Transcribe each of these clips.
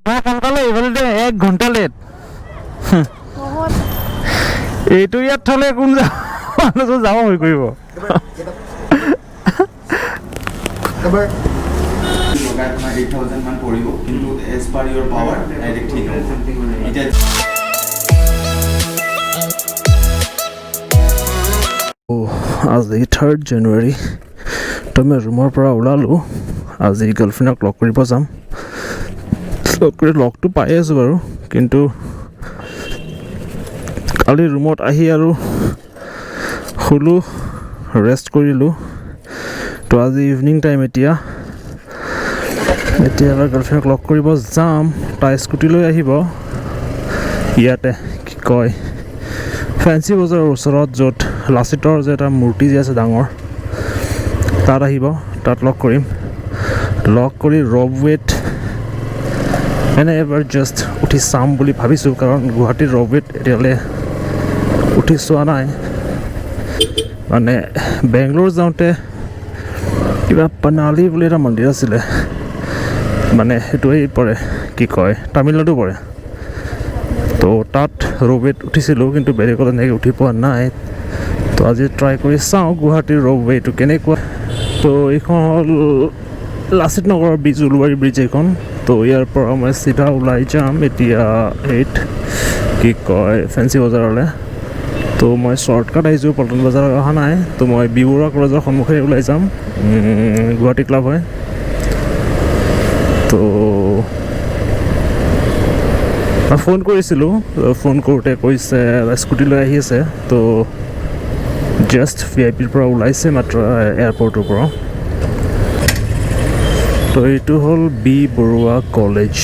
সোনকালে এইফালে 1 ঘণ্টা লেট এইটো ইয়াত থলে কোন মানুহটো যাব হৈ কৰিব আপোনাৰ 8,000 মান পৰিব কিন্তু এজ পাৰ ইয়ৰ পাৱাৰ ডাইৰেক্ট ঠিক হ'ব এতিয়া আজি 3rd January তো মই ৰুমৰ পৰা ওলালোঁ আজি গাৰ্লফ্ৰেণ্ডক লগ কৰিব যাম লগটো পাই আছোঁ বাৰু কিন্তু কালি ৰুমত আহি আৰু শুলোঁ ৰেষ্ট কৰিলোঁ তো আজি ইভিনিং টাইম এতিয়া এবাৰ গাৰ্লফ্ৰেণ্ডক লগ কৰিব যাম তাই স্কুটি লৈ আহিব ইয়াতে কি কয় ফেঞ্চি বজাৰৰ ওচৰত য'ত লাচিতৰ যে এটা মূৰ্তি যে আছে ডাঙৰ তাত আহিব তাত লগ কৰিম লগ কৰি ৰবৱেত এনে এবাৰ জাষ্ট উঠি চাম বুলি ভাবিছোঁ কাৰণ গুৱাহাটীৰ ৰবৱেত এতিয়ালৈ উঠি চোৱা নাই মানে বেংগলোৰ যাওঁতে কিবা পানালি বুলি এটা মন্দিৰ আছিলে মানে সেইটোৱেই পৰে কি কয় তামিলনাডু পৰে তো তাত ৰবৱেত উঠিছিলোঁ কিন্তু বেলেগত এনেকৈ উঠি পোৱা নাই তো আজি ট্ৰাই কৰি চাওঁ গুৱাহাটীৰ ৰবৱেটো কেনেকুৱা তো এইখন হ'ল লাচিত নগৰৰ ব্ৰিজ উলুবাৰী ব্ৰিজ এইখন তো ইয়াৰ পৰা মই চিধা ওলাই যাম এতিয়া কি কয় ফেঞ্চি বজাৰলৈ তো মই শ্বৰ্টকাট আহিছোঁ পল্টন বজাৰ অহা নাই তো মই বি বৰুৱা কলেজৰ সন্মুখে ওলাই যাম গুৱাহাটী ক্লাব হয় তো মই ফোন কৰিছিলোঁ ফোন কৰোঁতে কৈছে স্কুটি লৈ আহি আছে তো জাষ্ট VIPৰ পৰা ওলাইছে মাত্ৰ এয়াৰপৰ্টৰ পৰা তো এইটো হ'ল বি বৰুৱা কলেজ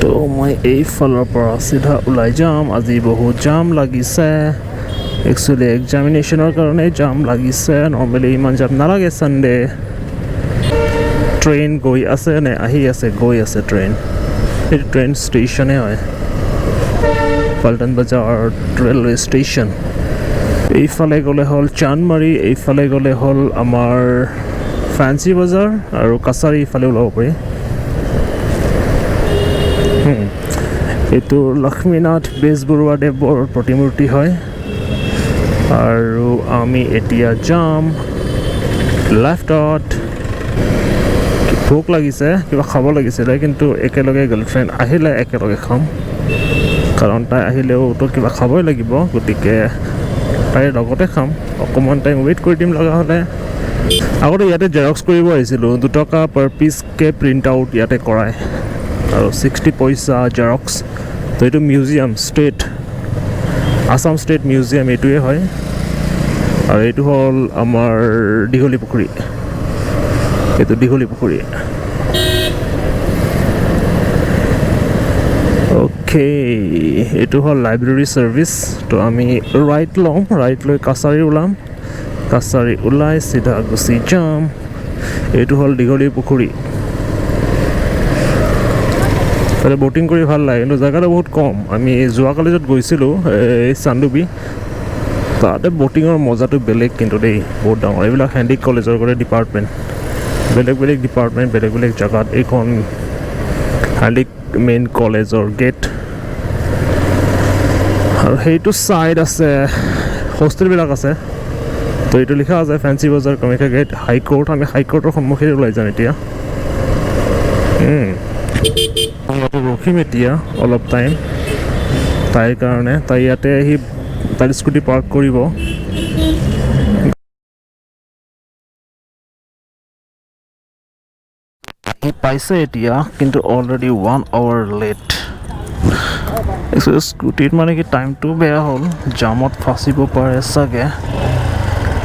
তো মই এইফালৰ পৰা চিধা ওলাই যাম আজি বহুত জাম লাগিছে একচুৱেলি এক্সামিনেশ্যনৰ কাৰণে জাম লাগিছে নৰ্মেলি ইমান জাম নালাগে ছানডে ট্ৰেইন গৈ আছে নে আহি আছে গৈ আছে ট্ৰেইন এইটো ট্ৰেইন ষ্টেচনে হয় পল্টন বজাৰ ৰেলৱে ষ্টেচন এইফালে গ'লে হ'ল চান্দমাৰী এইফালে গ'লে হ'ল আমাৰ ফেঞ্চি বজাৰ আৰু কাছাৰী ইফালে ওলাব পাৰি এইটো লক্ষ্মীনাথ বেজবৰুৱাদেৱৰ প্ৰতিমূৰ্তি হয় আৰু আমি এতিয়া যাম লেফ্টত ভোক লাগিছে কিবা খাব লাগিছিলে কিন্তু একেলগে গাৰ্লফ্ৰেণ্ড আহিলে একেলগে খাম কাৰণ তাই আহিলেওতো কিবা খাবই লাগিব গতিকে তাইৰ লগতে খাম অকণমান টাইম ৱেইট কৰি দিম লগা হ'লে আগতে ইয়াতে জেৰক্স কৰিব আহিছিলোঁ 2 টকা পাৰ পিচকৈ প্ৰিণ্ট আউট ইয়াতে কৰায় আৰু 60 পইচা জেৰক্স তো এইটো museum state Assam state museum এইটোৱে হয় আৰু এইটো হ'ল আমাৰ দীঘলী পুখুৰী এইটো দীঘলী পুখুৰী অ'কে এইটো হ'ল লাইব্ৰেৰী ছাৰ্ভিচ তো আমি ৰাইট ল'ম ৰাইট লৈ কাছাৰী ওলাম কাছাৰী ওলাই চিধা গুচি যাম এইটো হ'ল দীঘলী পুখুৰী তাতে ব'টিং কৰি ভাল লাগে কিন্তু জেগাটো বহুত কম আমি যোৱাকালি য'ত গৈছিলোঁ এই চান্দুবি তাতে ব'টিঙৰ মজাটো বেলেগ কিন্তু দেই বহুত ডাঙৰ এইবিলাক হেণ্ডিক কলেজৰ কৰে ডিপাৰ্টমেণ্ট বেলেগ বেলেগ ডিপাৰ্টমেণ্ট বেলেগ বেলেগ জেগাত এইখন হেণ্ডিক মেইন কলেজৰ গেট আৰু সেইটো ছাইড আছে হোষ্টেলবিলাক আছে তো এইটো লিখা আছে ফেঞ্চি বজাৰ কামাখ্যা গেট হাইকোৰ্ট আমি হাইকোৰ্টৰ সন্মুখেৰে ওলাই যাম এতিয়া ৰখিম এতিয়া অলপ টাইম তাইৰ কাৰণে তাই ইয়াতে আহি তাইৰ স্কুটি পাৰ্ক কৰিব আহি পাইছে এতিয়া কিন্তু অলৰেডি 1 hour লেট স্কুটিত মানে কি টাইমটো বেয়া হ'ল জামত ফাঁচিব পাৰে চাগে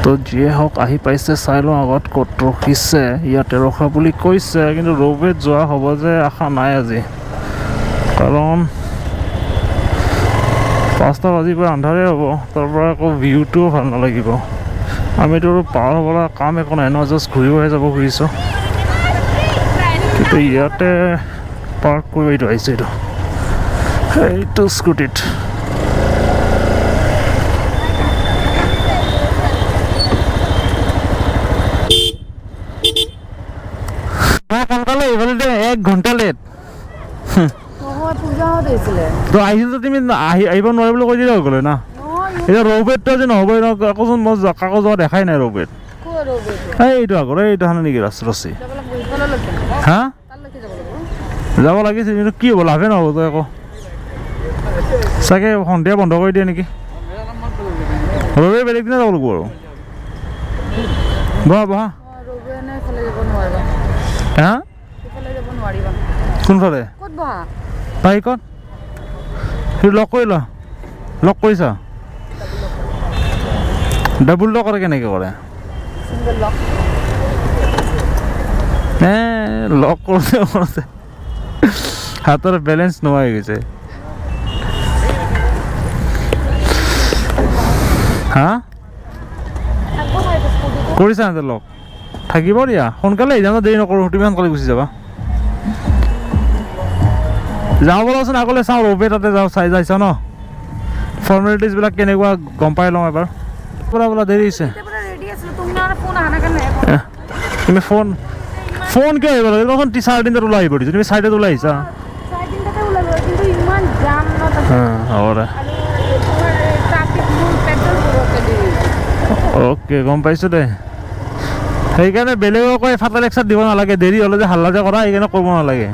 তো যিয়ে হওক আহি পাইছে চাই লওঁ আগত ক'ত ৰখিছে ইয়াতে ৰখা বুলি কৈছে কিন্তু ৰবৱেত যোৱা হ'ব যে আশা নাই আজি কাৰণ 5টা বাজিৰ পৰা আন্ধাৰে হ'ব তাৰ পৰা আকৌ ভিউটোও ভাল নালাগিব আমিতো পাৰ হ'বলৈ কাম একো নাই ন জাষ্ট ঘূৰিবহে যাব খুজিছোঁ কিন্তু ইয়াতে পাৰ্ক কৰিব এইটো আহিছে এইটো স্কুটিত সোনকালে এইফালে দে 1 ঘণ্টা লেট নহয় পূজাও দিছিলে তো আহিছিল তো তুমি আহিব নোৱাৰে বুলি কৈ দিলে হৈ গ'লে না এতিয়া ৰৌবেটটো আজি নহ'বই ন আকৌচোন মই কাকো যোৱা দেখাই নাই ৰৌবেট এইটো আগৰ এইটো হানে নেকি ৰচি হা যাব লাগিছিল কিন্তু কি হ'ব লাভে নহ'ব তই আকৌ চাগে সন্ধিয়া বন্ধ কৰি দিয়ে নেকি ৰবি বেলেগ দিনা যাব লাগিব আৰু বহা বহা হা কোনফালে বাইকত সেইটো লগ কৰি ল লগ কৰিছা ডাবুল লগ কৰে কেনেকৈ কৰে লগ কৰোঁতে কৰোঁতে হাতৰ বেলেঞ্চ নোহোৱা হৈ গৈছে হা কৰিছা সিহঁতে লগ থাকিব দিয়া সোনকালে আহি যাম দেৰি নকৰোঁ তুমি সোনকালে গুচি যাবা যাওঁ ব'লাচোন আগলৈ চাওঁ ৰৌবে তাতে যাওঁ চাই যাইছা ন ফৰ্মেলিটিজবিলাক কেনেকুৱা গম পাই লওঁ এবাৰ ব'লা ব'লা দেৰি হৈছে তুমি ফোন কিয় আহিব লাগে তোমাক 3:30 ওলাই আহিব দিছোঁ তুমি 4টাত ওলাই আহিছা হ'ব দে অ'কে গম পাইছোঁ দে সেইকাৰণে বেলেগক কৈ ফাটা লেকচাৰ দিব নালাগে দেৰি হ'লে যে হাল্লা যে কৰা সেইকাৰণে কৰিব নালাগে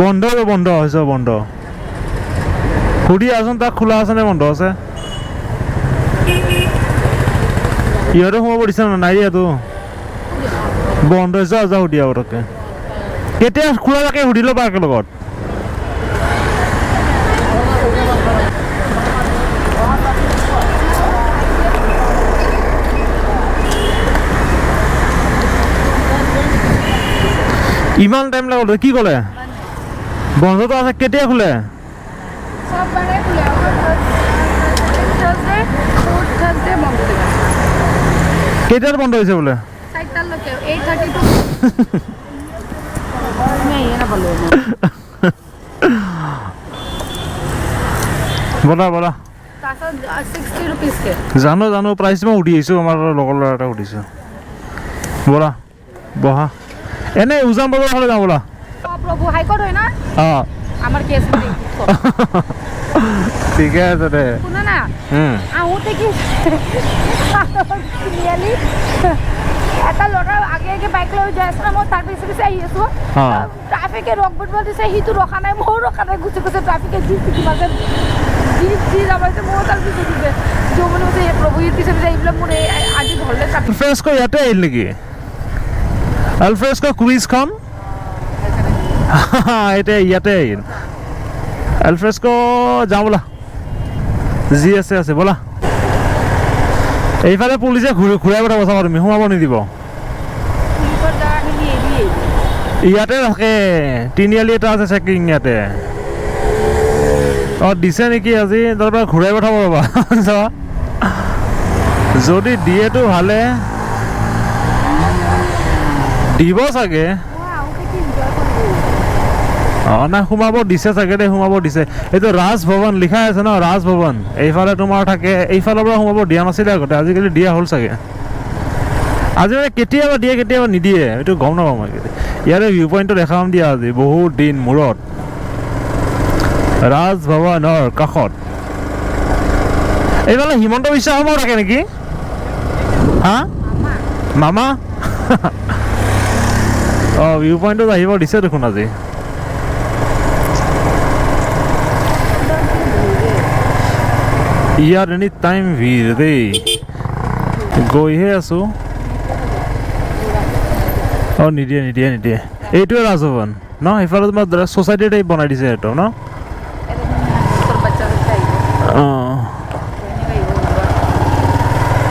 বন্ধ হৈছে বন্ধ সুধি আছোন তাক খোলা আছে নে বন্ধ আছে ইহঁতে সোমাব দিছে নাই ইয়াতো বন্ধ হৈছে যা সুধি আহ তাকে কেতিয়া খোলা থাকে সুধি ল'বা একেলগত ইমান টাইম লাগল কি ক'লে বন্ধটো আছে কেতিয়া খোলে কেতিয়াৰ বন্ধ হৈছে বোলে ব'লা ব'লা জানো প্ৰাইচ মই সুধি আহিছোঁ আমাৰ লগৰ ল'ৰা এটা সুধিছোঁ ব'লা বহা এনেই উজান বজাৰ ফালে যাওঁ ব'লা অঁ ঠিকে আছে দে আহোঁতে কি এটা ল'ৰা আগে আগে বাইক লৈ যাই আছোঁ মই তাৰ পিছে পিছে আহি আছোঁ ট্ৰাফিকে ৰখিব দিছে সিটো ৰখা নাই ময়ো ৰখা নাই গুচি গৈছে ট্ৰাফিকে যি মাজে যি যাবাইছে ময়ো তাৰ পিছে দিছে যৌৱনে কৈছে প্ৰভু পিছে পিছে এইবিলাক মোৰ আজি ধৰলে আলফ্ৰেস্কো ইয়াতে আহিল নেকি আলফ্ৰেস্কো ক্ৰুইজখন এতিয়া ইয়াতে আহিল আলফ্ৰেস্কো যাওঁ ব'লা যি আছে ব'লা এইফালে পুলিচে ঘূৰাই পঠাব চাবা তুমি সোমাব নিদিব ইয়াতে থাকে তিনিআলি এটা আছে চেকিং ইয়াতে অঁ দিছে নেকি আজি তাৰ পৰা ঘূৰাই পঠাব ৰ'বা চাবা যদি দিয়েতো ভালে দিব চাগে অঁ নাই সোমাব দিছে চাগে দেই সোমাব দিছে এইটো ৰাজভৱন লিখাই আছে ন ৰাজভৱন এইফালে তোমাৰ থাকে এইফালৰ পৰা সোমাব দিয়া নাছিলে আগতে আজিকালি দিয়া হ'ল চাগে আজি মানে কেতিয়াবা দিয়ে কেতিয়াবা নিদিয়ে এইটো গম নাপাওঁ মই ইয়াৰে ভিউ পইণ্টটো দেখাম দিয়া আজি বহুত দিন মূৰত ৰাজভৱনৰ কাষত এইফালে হিমন্ত বিশ্ব শৰ্মাও থাকে নেকি হা মামা অঁ ভিউ পইণ্টত আহিব দিছে দেখোন আজি ইয়াত এনি টাইম ভিৰ দেই গৈহে আছোঁ অঁ নিদিয়ে এইটোৱে ৰাজভৱন ন সেইফালে তোমাৰ ছ'চাইটি টাইপ বনাই দিছে সেইটো ন অঁ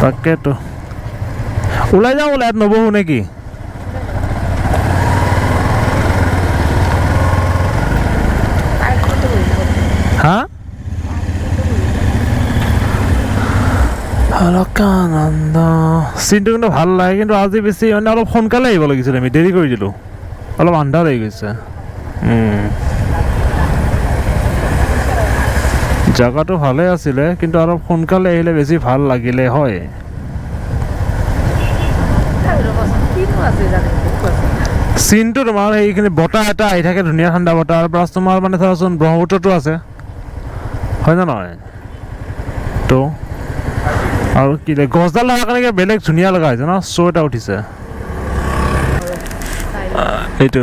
তাকেতো ওলাই যাওঁ বোলে ইয়াত নবহোঁ নেকি হা অলকানন্দ চিনটো কিন্তু ভাল লাগে কিন্তু আজি বেছি মানে অলপ সোনকালে আহিব লাগিছিলে আমি দেৰি কৰি দিলোঁ অলপ আন্ধাৰ হৈ গৈছে জাগাটো ভালে আছিলে কিন্তু অলপ সোনকালে আহিলে বেছি ভাল লাগিলে হয় চিনটো তোমাৰ সেইখিনি বতাহ এটা আহি থাকে ধুনীয়া ঠাণ্ডা বতাহ আৰু প্লাছ তোমাৰ মানে ধৰাচোন ব্ৰহ্মপুত্ৰটো আছে হয় নে নহয় তো আৰু কি গছডাল লগাৰ কাৰণে বেলেগ ধুনীয়া লগা হৈছে ন শ্ব' এটা উঠিছে এইটো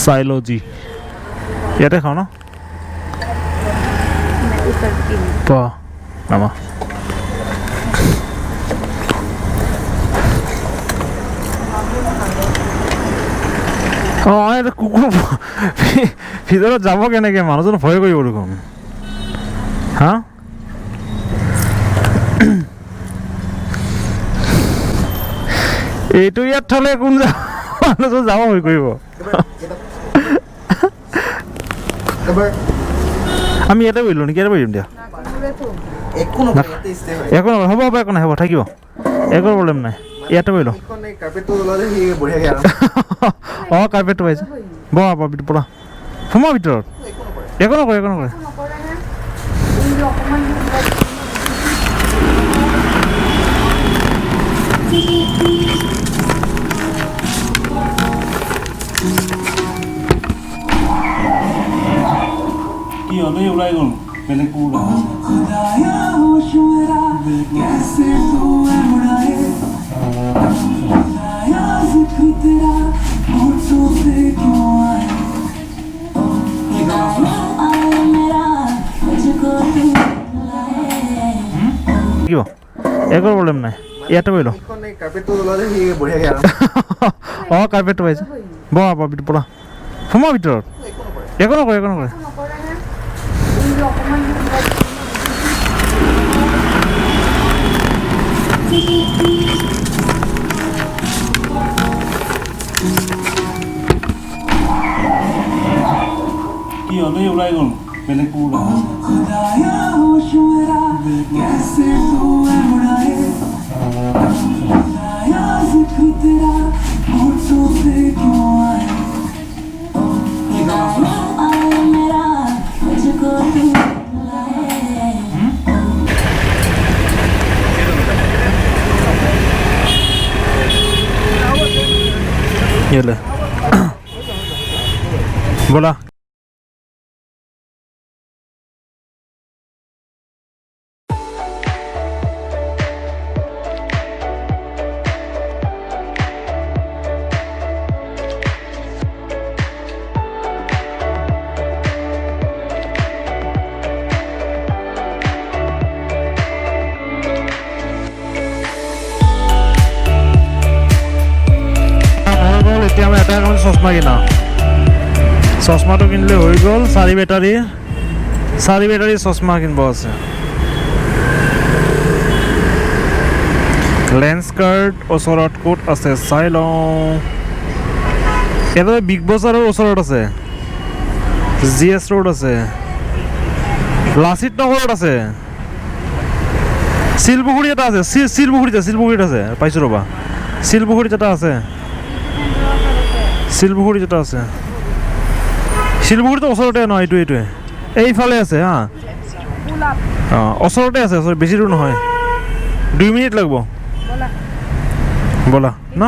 চাইলজি ইয়াতে খাওঁ ন পোৱা নামা অঁ এইটো কুকুৰ ভিতৰত যাব কেনেকৈ মানুহজন ভয় কৰিব দেখোন হা এইটো ইয়াত থ'লে কোন যাব মানুহজন যাব ভয় কৰিব আমি ইয়াতে বহিলোঁ নেকি ইয়াতে বহিম দিয়া একো নহয় হ'ব হ'ব একো নাই হ'ব থাকিব একো প্ৰব্লেম নাই ইয়াতে বহিলোঁ অঁ কাৰ্পেটটো পাইছে বহা পৰা সোমোৱা ভিতৰত একো নকৰে একো নকৰে কি হ'লে ওলাই গ'ল বেলেগ কিয় একো প্ৰব্লেম নাই ইয়াতে বহিলোঁ অঁ কাৰ্পেটটো পাইছে বহা পৰা সোমোৱা ভিতৰত একো নকৰে একো নকৰে কি হ'লে ওলাই গ'ল বেলেগ बोला এতিয়া মই এটা চশমা কিনা চশমাটো কিনিলে হৈ গ'ল চাৰি বেটাৰী চশমা কিনিব আছে লেন্স কাৰ্ড ওচৰত ক'ত আছে চাই লওঁ ইয়াতে বিগ বজাৰৰ ওচৰত আছে GS ৰোড আছে লাচিত নগৰত আছে শিলপুখুৰী এটা আছে শিলপুখুৰীত আছে পাইছোঁ ৰ'বা শিলপুখুৰীত এটা আছে শিলপুখুৰীত এটা আছে শিলপুখুৰীটো ওচৰতে নহয় এইটোৱে এইফালে আছে হা অঁ ওচৰতে আছে বেছি দূৰ নহয় 2 মিনিট লাগিব ব'লা ন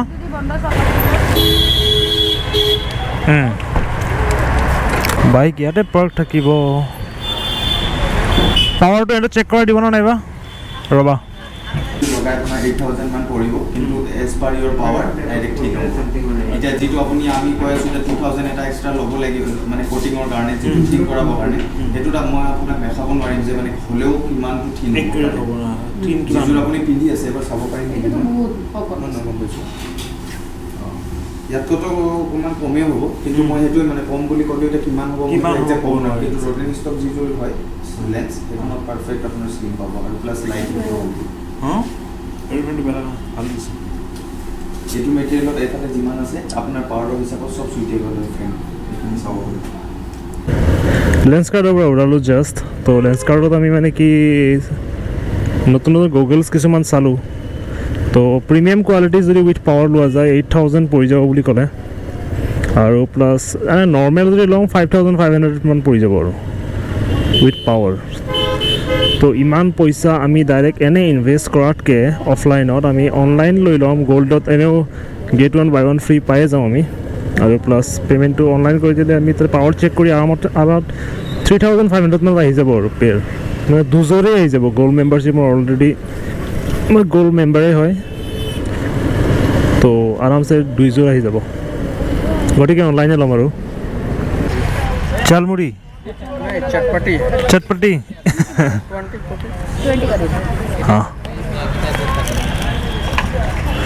বাইক ইয়াতে পাৰ্ক থাকিব পাৱাৰটো এইটো চেক কৰাই দিব নাইবা ৰ'বা লগাই আপোনাৰ 8,000 মান পৰিব কিন্তু এজ পাৰ ইয়ৰ পাৱাৰ ডাইৰেক্ট ঠিক হ'ব এতিয়া যিটো আপুনি আমি কৈ আছোঁ যে 2,000 এটা এক্সট্ৰা ল'ব লাগিব মানে কোটিঙৰ কাৰণে যিটো ঠিক কৰাবৰ কাৰণে সেইটোত মই আপোনাক দেখাব নোৱাৰিম যে মানে হ'লেও কিমানটো ঠিক হ'ব যিটো আপুনি পিন্ধি আছে এবাৰ চাব পাৰিম ইয়াতকৈতো অকণমান কমেই হ'ব কিন্তু মই সেইটোৱে মানে কম বুলি ক'লেও এতিয়া কিমান হ'ব যে ক'ব নোৱাৰোঁ কিন্তু ৰ'টেন ষ্টক যিটো হয় লেন্স সেইখনত পাৰফেক্ট আপোনাৰ স্ক্ৰীন পাব আৰু প্লাছ লাইটিং যিটো মেটেৰিয়েলত এইফালে যিমান আছে আপোনাৰ পাৱাৰৰ হিচাপত চব চুইটেবল হয় ফ্ৰেম এইখিনি চাব লেন্স কাৰ্ডৰ পৰা ওলালোঁ জাষ্ট তো লেন্স কাৰ্ডত আমি মানে কি নতুন গগলছ কিছুমান চালোঁ তো প্ৰিমিয়াম কোৱালিটি যদি উইথ পাৱাৰ লোৱা যায় 8,000 পৰি যাব বুলি ক'লে আৰু প্লাছ নৰ্মেল যদি লওঁ 5,500 মান পৰি যাব আৰু উইথ পাৱাৰ তো ইমান পইচা আমি ডাইৰেক্ট এনে ইনভেষ্ট কৰাতকৈ অফলাইনত আমি অনলাইন লৈ ল'ম গ'ল্ডত এনেও গেট 1 বাই 1 ফ্ৰী পায়ে যাওঁ আমি আৰু প্লাছ পে'মেণ্টটো অনলাইন কৰি দিলে আমি তাৰ পাৱাৰ চেক কৰি আৰামত আবাউট 3500 মান আহি যাব আৰু পেয়াৰ মানে দুজোৰে আহি যাব গ'ল্ড মেম্বাৰশ্বিপ মোৰ অলৰেডি মই গ'ল্ড মেম্বাৰেই হয় তো আৰামছে দুইযোৰ আহি যাব গতিকে অনলাইনে ল'ম আৰু ঝালমুড়ি चटपटी चटपटी 20 कर हाँ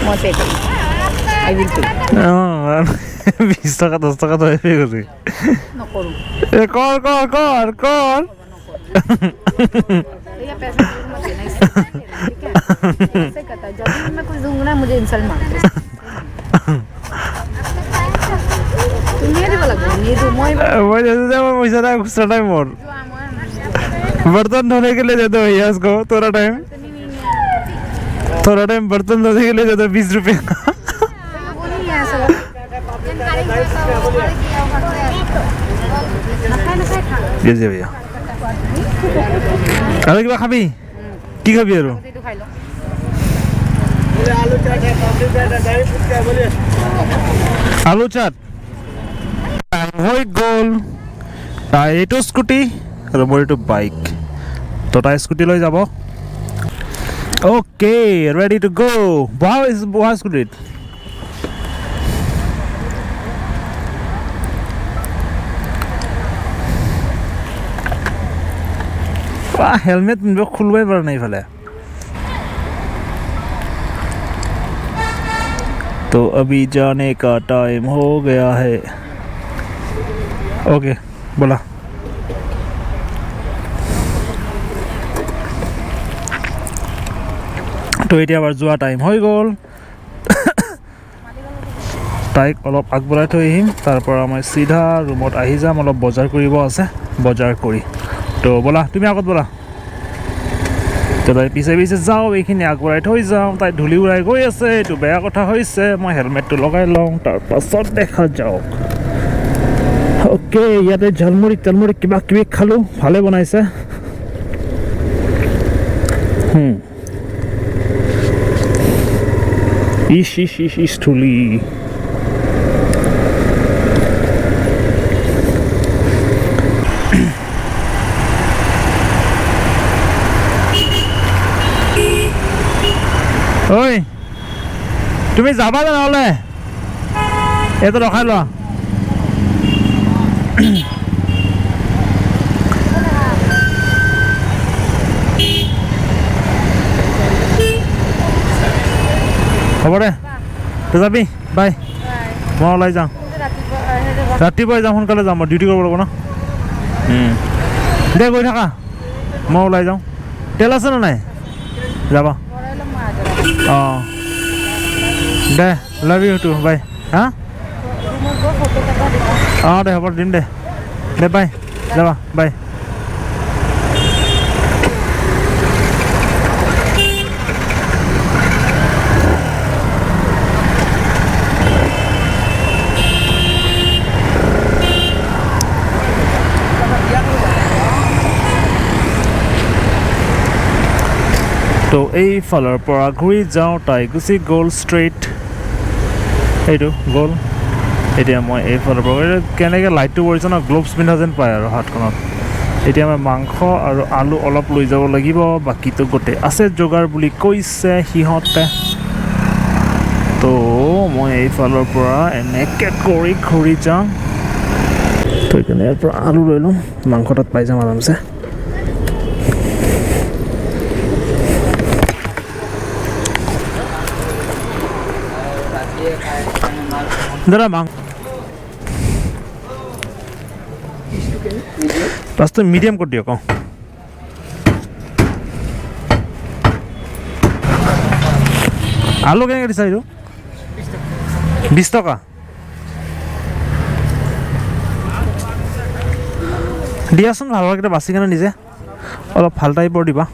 मैं पे आई विल पे 20 টাকা 10 টাকা তো এফে গেছে न करूं এ কর কর কর কর भैया पैसा मत देना इससे ठीक है ऐसे करता है जब भी मैं कुछ दूंगा ना मुझे इंसल्ट मारते तुम मेरे वाला कौन ये तो मैं मैं जैसे जब पैसा था गुस्सा टाइम और बर्तन धोने के लिए दे दो भैया इसको थोड़ा टाइम बर्तन धोने के लिए दे दो 20 रुपये का वो नहीं है ऐसा ये जी भैया अरे क्या खाबी की खाबी यार तो खाई लो आलू चाट है पापड़ी चाट है दही फुटका बोलिए आलू चाट হৈ গ'ল তাই এইটো স্কুটি আৰু মোৰ এইটো বাইক তো তাই স্কুটি লৈ যাব অ'কে ৰেডি টু গ' বহা স্কুটিত হেলমেট পিন্ধিব খুলিবই পৰা নাই ইফালে तो अभी जाने का टाइम हो गया है ओके बोला तो এতিয়া আবার যোৱা টাইম হৈ গ'ল তাইক অলপ আগবঢ়াই থৈ আহিম তাৰপৰা মই চিধা ৰুমত আহি যাম অলপ বজাৰ কৰিব আছে বজাৰ কৰি তো ব'লা তুমি আগত ব'লা তো তাই পিছে পিছে যাওঁ এইখিনি আগবঢ়াই থৈ যাওঁ তাই ধূলি উৰাই গৈ আছে এইটো বেয়া কথা হৈছে মই হেলমেটটো লগাই লওঁ তাৰপাছত দেখা যাওক অ'কে ইয়াতে ঝালমুড়ি তালমুড়ি কিবা কিবি খালোঁ ভালে বনাইছে ইস ধূলি ঐ তুমি যাবা নহ'লে এইটো ৰখাই লোৱা হ'ব দে তই যাবি বাই মই ওলাই যাওঁ ৰাতিপুৱাই যাম সোনকালে যাম মই ডিউটি কৰিব লাগিব ন দে গৈ থাকা মই ওলাই যাওঁ তেল আছে নে নাই যাবা অঁ দে লাভ ইউ টু বাই হা অঁ দে হ'ব দিম দে দে বাই যাবা বাই তো এইফালৰ পৰা ঘূৰি যাওঁ তাই গুচি গ'ল ষ্ট্ৰেইট এইটো গ'ল এতিয়া মই এইফালৰ পৰা কেনেকৈ লাইটটো পৰিছে ন গ্ল'ভছ পিন্ধা যেন পায় আৰু হাতখনত এতিয়া মই মাংস আৰু আলু অলপ লৈ যাব লাগিব বাকীটো গোটেই আছে যোগাৰ বুলি কৈছে সিহঁতে তো মই এইফালৰ পৰা এনেকৈ কৰি ঘূৰি যাওঁ তো এইকাৰণে ইয়াৰ পৰা আলু লৈ লওঁ মাংস তাত পাই যাম আৰামছে দাদা মাংস লাষ্টটো মিডিয়াম কৰি দিয়ক অঁ আলু কেনেকৈ দিছা এইটো 20 টকা দিয়াচোন ভাল ভালকেইটা বাচি কেনে নিজে অলপ ভাল টাইপৰ দিবা